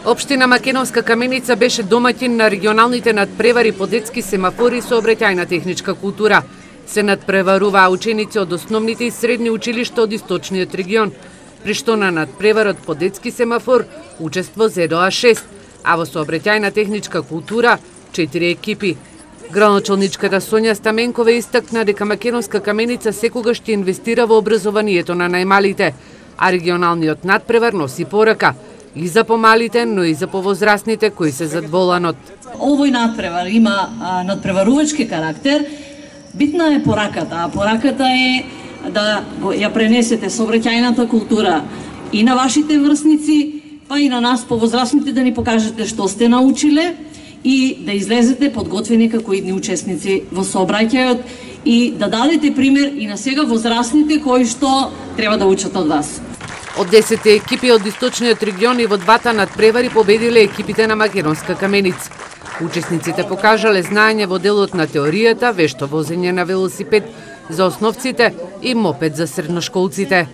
Општина Македонска Каменица беше домаќин на регионалните надпревари по детски семафори со сообраќајна техничка култура. Се надпреваруваа ученици од основните и средни училишта од источниот регион, при што на надпреварот по детски семафор учество зедоа 6, а во сообраќајна техничка култура 4 екипи. Градоначалничката Сонја Стаменкова истакна дека Македонска Каменица секогаш ќе инвестира во образованието на најмалите, а регионалниот надпревар носи порака и за помалите, но и за повозрастните кои се зад воланот. Овој надпревар има надпреварувачки карактер. Битна е пораката, а пораката е да ја пренесете сообраќајната култура и на вашите врсници, па и на нас повозрастните, да ни покажете што сте научиле и да излезете подготвени како идни учесници во сообраќајот и да дадете пример и на сега возрастните кои што треба да учат од вас. Од 10 екипи од источниот регион и во двата надпревари победиле екипите на Македонска Каменица. Учесниците покажале знаење во делот на теоријата, вешто возење на велосипед за основците и мопед за средношколците.